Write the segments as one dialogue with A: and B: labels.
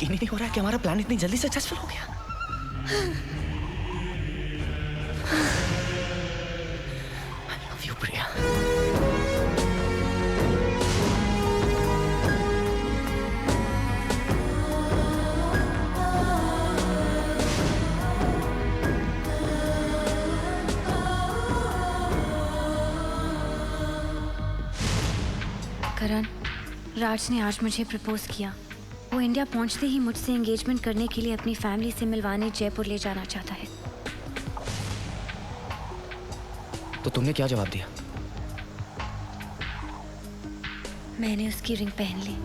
A: यकीन ही नहीं हो रहा कि हमारा प्लान इतनी जल्दी सक्सेसफुल हो गया। I love you, प्रिया।
B: करण, राज ने आज मुझे प्रपोज किया। वो इंडिया पहुंचते ही मुझसे एंगेजमेंट करने के लिए अपनी फैमिली से मिलवाने जयपुर ले जाना चाहता है।
A: तो तुमने क्या जवाब दिया?
B: मैंने उसकी रिंग पहन ली।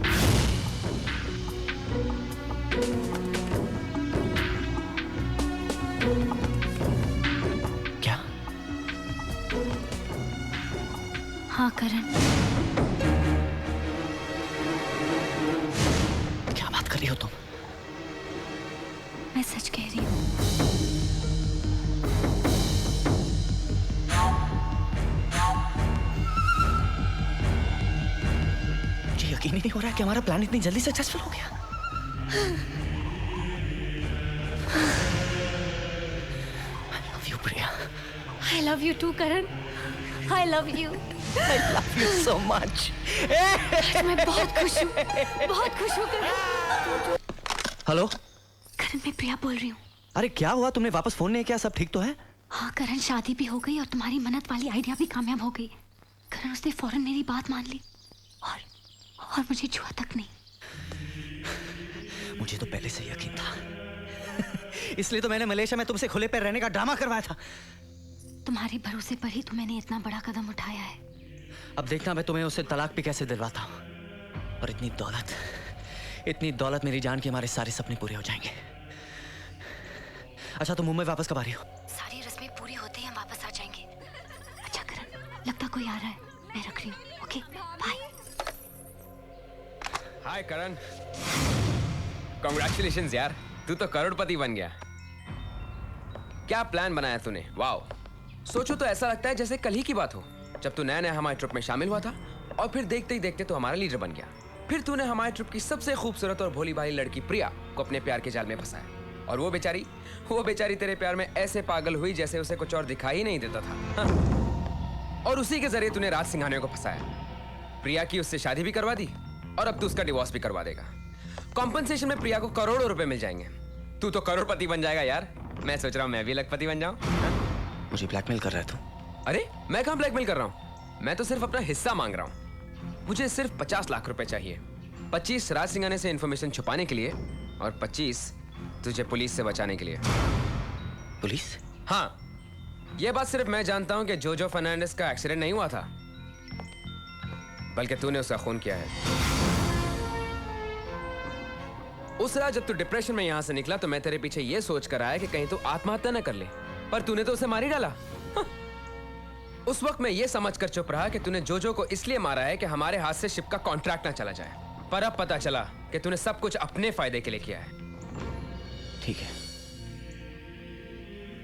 A: क्या?
B: हाँ करण।
A: क्या बात कर रही हो तुम?
B: मैं सच कह रही हूँ।
A: मुझे यकीन ही नहीं हो रहा कि हमारा प्लान इतनी जल्दी सक्सेसफुल हो गया। I love you, Priya.
B: I love you too, Karan. I love you।
A: I love you so much।
B: मैं बहुत खुश हूँ, बहुत खुश हूँ करण।
A: हेलो?
B: करण, मैं प्रिया बोल रही हूँ।
A: अरे क्या हुआ? तुमने वापस फोन नहीं किया? सब ठीक तो है?
B: हाँ करण, शादी भी हो गई और तुम्हारी मन्नत वाली आइडिया भी कामयाब हो गई। करण, उसने फौरन मेरी बात मान ली और मुझे छुआ तक नहीं।
A: मुझे तो पहले से यकीन था। इसलिए तो मैंने मलेशिया में तुमसे खुले पैर रहने का ड्रामा करवाया था।
B: तुम्हारे भरोसे पर ही तो मैंने इतना बड़ा कदम उठाया है।
A: अब देखना मैं तुम्हें उससे तलाक भी कैसे दिलवाता हूँ। और इतनी दौलत मेरी जान के हमारे सारे सपने पूरे हो जाएंगे। अच्छा, तुम मुंबई वापस कब आ रही हो?
B: सारी रस्में पूरी होते ही हम वापस आ जाएंगे। अच्छा करण, लगता कोई आ रहा है। मैं रख रही हूँ। Okay, bye.
C: Hi Karan, congratulations यार, तू तो करोड़पति बन गया। क्या प्लान बनाया तूने? वाओ, सोचो तो ऐसा लगता है जैसे कल ही की बात हो, जब तू नया नया हमारे ट्रिप में शामिल हुआ था और फिर देखते ही देखते तो हमारा लीडर बन गया। फिर तूने हमारे ट्रिप की सबसे खूबसूरत और भोली भाली लड़की प्रिया को अपने प्यार के जाल में फंसाया। और वो बेचारी तेरे प्यार में ऐसे पागल हुई जैसे उसे कुछ और दिखाई ही नहीं देता था। हाँ। और उसी के जरिए तूने राज सिंघानिया को फंसाया। प्रिया की उससे शादी भी करवा दी और अब तू उसका डिवोर्स भी करवा देगा। कॉम्पनसेशन में प्रिया को करोड़ों रुपए मिल जाएंगे। तू तो करोड़पति बन जाएगा यार। मैं सोच रहा हूँ मैं भी लखपति बन जाऊं।
A: मुझे ब्लैकमेल कर रहा है तू?
C: अरे मैं कहाँ ब्लैकमेल कर रहा हूँ, मैं तो सिर्फ अपना हिस्सा मांग रहा हूँ। मुझे सिर्फ 50 लाख रुपए चाहिए। 25 राज सिंघानिया से इंफॉर्मेशन छुपाने के लिए और 25 तुझे पुलिस से बचाने के लिए।
A: पुलिस?
C: हाँ, यह बात सिर्फ मैं जानता हूँ कि जोजो फर्नांडिस का एक्सीडेंट नहीं हुआ था, बल्कि तूने उसका खून किया है। उस रात जब तू डिप्रेशन में यहां से निकला तो मैं तेरे पीछे ये सोच कर आया कि कहीं तू आत्महत्या न कर ले, पर तूने तो उसे मार ही डाला। हाँ। उस वक्त मैं ये समझ कर चुप रहा कि तूने जोजो को इसलिए मारा है कि हमारे हाथ से शिप का कॉन्ट्रैक्ट ना चला जाए, पर अब पता चला कि तूने सब कुछ अपने फायदे के लिए किया है।
A: ठीक है,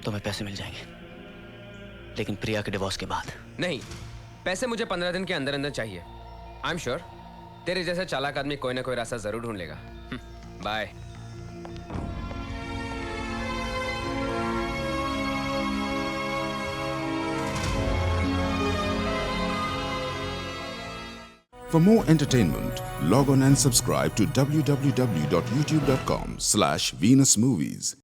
A: तुम्हें पैसे मिल जाएंगे, लेकिन प्रिया के डिवोर्स के बाद
C: नहीं। पैसे मुझे 15 दिन के अंदर अंदर चाहिए। आई एम श्योर तेरे जैसे चालाक आदमी कोई ना कोई रास्ता जरूर ढूंढ लेगा। Bye.
D: For more entertainment, log on and subscribe to www.youtube.com/venusmovies.